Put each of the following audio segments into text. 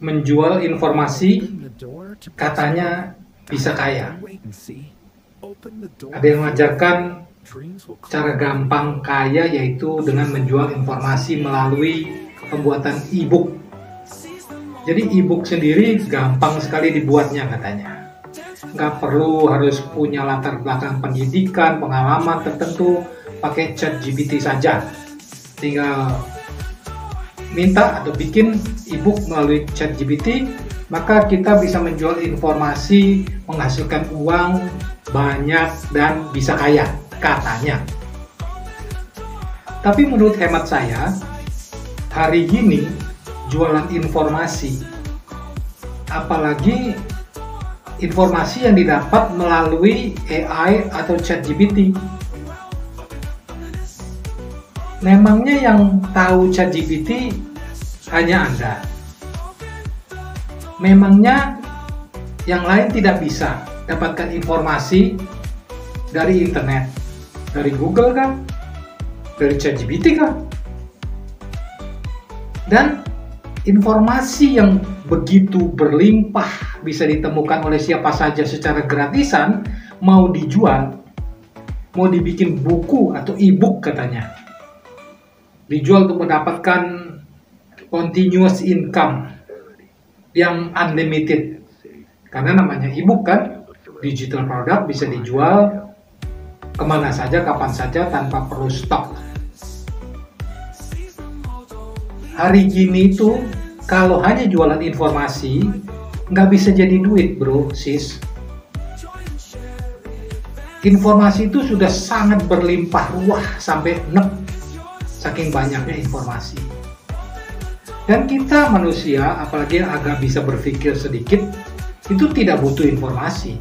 menjual informasi, katanya bisa kaya. Ada yang mengajarkan cara gampang kaya yaitu dengan menjual informasi melalui pembuatan e-book. Jadi e-book sendiri gampang sekali dibuatnya katanya. Nggak perlu harus punya latar belakang pendidikan, pengalaman tertentu, pakai ChatGPT saja. Tinggal minta atau bikin e-book melalui ChatGPT, maka kita bisa menjual informasi, menghasilkan uang banyak dan bisa kaya, katanya. Tapi menurut hemat saya, hari gini jualan informasi, apalagi informasi yang didapat melalui AI atau ChatGPT. Memangnya yang tahu ChatGPT hanya Anda? Memangnya yang lain tidak bisa dapatkan informasi dari internet, dari Google kah? Dari ChatGPT kah? Dan informasi yang begitu berlimpah bisa ditemukan oleh siapa saja secara gratisan, mau dijual, mau dibikin buku atau e-book katanya. Dijual untuk mendapatkan continuous income yang unlimited. Karena namanya e-book kan, digital product bisa dijual kemana saja, kapan saja, tanpa perlu stok. Hari gini itu kalau hanya jualan informasi nggak bisa jadi duit, bro, sis. Informasi itu sudah sangat berlimpah ruah sampai nek, saking banyaknya informasi. Dan kita manusia, apalagi yang agak bisa berpikir sedikit, itu tidak butuh informasi.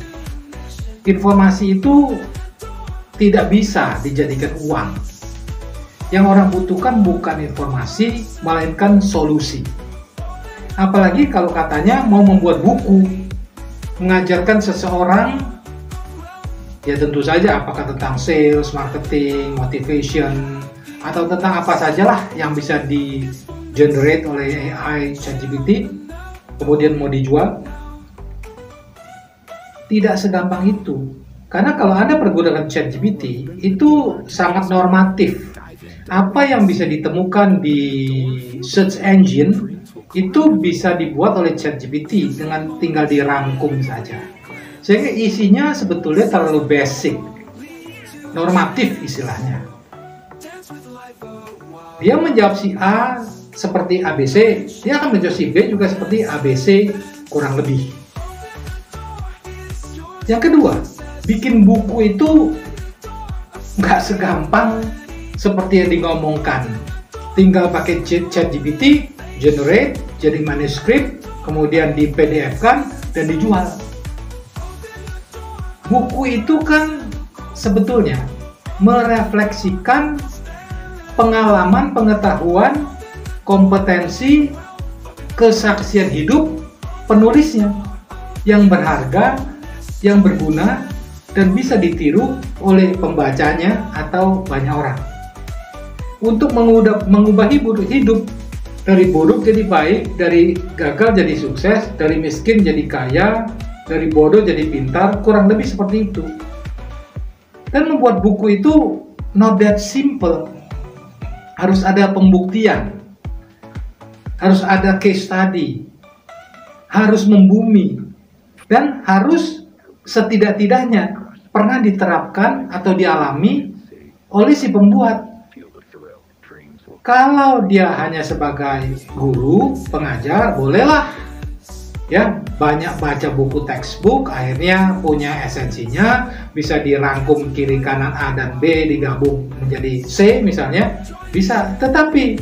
Informasi itu tidak bisa dijadikan uang. Yang orang butuhkan bukan informasi, melainkan solusi. Apalagi kalau katanya mau membuat buku, mengajarkan seseorang, ya tentu saja apakah tentang sales, marketing, motivation, atau tentang apa sajalah yang bisa di-generate oleh AI ChatGPT, kemudian mau dijual. Tidak segampang itu. Karena kalau Anda pergunakan ChatGPT, itu sangat normatif. Apa yang bisa ditemukan di search engine itu bisa dibuat oleh ChatGPT dengan tinggal dirangkum saja. Sehingga isinya sebetulnya terlalu basic, normatif istilahnya. Dia menjawab si A seperti ABC, dia akan menjawab si B juga seperti ABC kurang lebih. Yang kedua, bikin buku itu nggak segampang seperti yang digomongkan. Tinggal pakai ChatGPT, generate, jadi manuskrip, kemudian di PDF-kan dan dijual. Buku itu kan sebetulnya merefleksikan pengalaman, pengetahuan, kompetensi, kesaksian hidup penulisnya yang berharga, yang berguna, dan bisa ditiru oleh pembacanya atau banyak orang. Untuk mengubah hidup dari buruk jadi baik, dari gagal jadi sukses, dari miskin jadi kaya, dari bodoh jadi pintar, kurang lebih seperti itu. Dan membuat buku itu not that simple. Harus ada pembuktian, harus ada case study, harus membumi, dan harus setidak-tidaknya pernah diterapkan atau dialami oleh si pembuat. Kalau dia hanya sebagai guru, pengajar, bolehlah ya banyak baca buku textbook, akhirnya punya esensinya, bisa dirangkum kiri kanan A dan B digabung menjadi C misalnya, bisa. Tetapi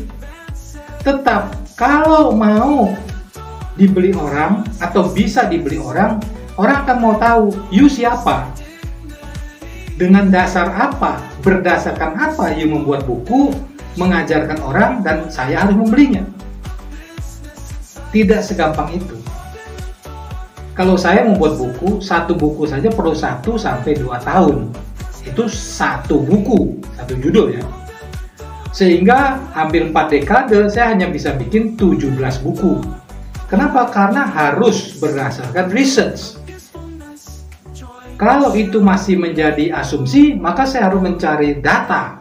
tetap kalau mau dibeli orang atau bisa dibeli orang, orang akan mau tahu you siapa, dengan dasar apa, berdasarkan apa you membuat buku, mengajarkan orang, dan saya harus membelinya. Tidak segampang itu. Kalau saya membuat buku, satu buku saja perlu 1 sampai 2 tahun. Itu satu buku, satu judul ya. Sehingga hampir 4 dekade saya hanya bisa bikin 17 buku. Kenapa? Karena harus berdasarkan research. Kalau itu masih menjadi asumsi, maka saya harus mencari data,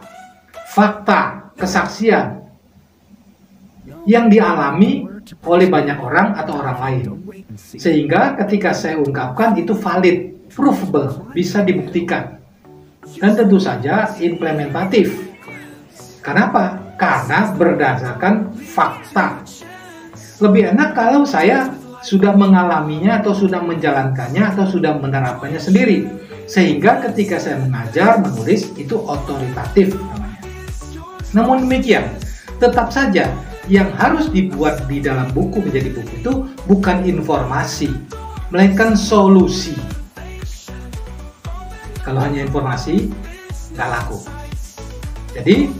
fakta, kesaksian yang dialami oleh banyak orang atau orang lain. Sehingga ketika saya ungkapkan itu valid, provable, bisa dibuktikan. Dan tentu saja implementatif. Kenapa? Karena berdasarkan fakta. Lebih enak kalau saya sudah mengalaminya atau sudah menjalankannya atau sudah menerapkannya sendiri. Sehingga ketika saya mengajar, menulis, itu otoritatif namanya. Namun demikian, tetap saja yang harus dibuat di dalam buku menjadi buku itu bukan informasi, melainkan solusi. Kalau hanya informasi, nggak laku. Jadi,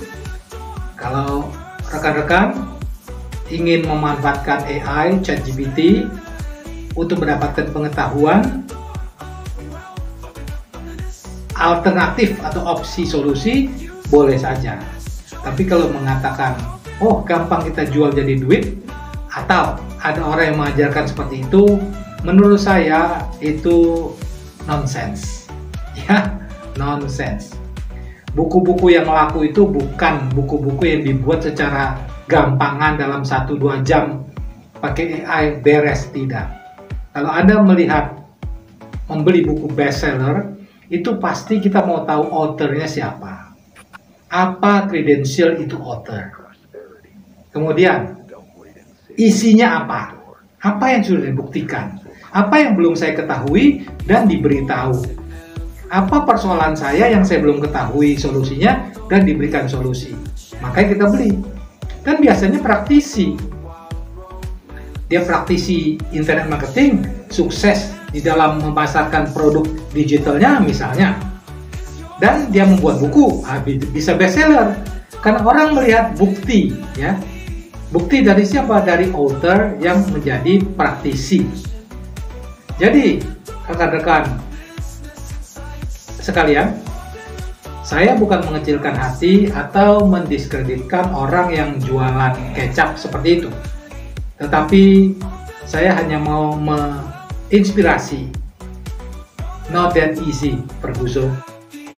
kalau rekan-rekan ingin memanfaatkan AI, ChatGPT untuk mendapatkan pengetahuan, alternatif atau opsi solusi, boleh saja. Tapi kalau mengatakan, oh gampang kita jual jadi duit, atau ada orang yang mengajarkan seperti itu, menurut saya itu nonsense. Ya, nonsense. Buku-buku yang laku itu bukan buku-buku yang dibuat secara gampangan dalam 1-2 jam pakai AI beres, tidak. Kalau Anda membeli buku bestseller, itu pasti kita mau tahu authornya siapa, apa kredensial itu author, kemudian isinya apa yang sudah dibuktikan, apa yang belum saya ketahui dan diberitahu, apa persoalan saya yang saya belum ketahui solusinya dan diberikan solusi, makanya kita beli. Dan biasanya praktisi, dia praktisi internet marketing, sukses di dalam memasarkan produk digitalnya misalnya, dan dia membuat buku, bisa bestseller, karena orang melihat bukti, ya. Bukti dari siapa? Dari author yang menjadi praktisi. Jadi, rekan-rekan sekalian, saya bukan mengecilkan hati atau mendiskreditkan orang yang jualan kecap seperti itu. Tetapi saya hanya mau menginspirasi. Not that easy, Ferguson.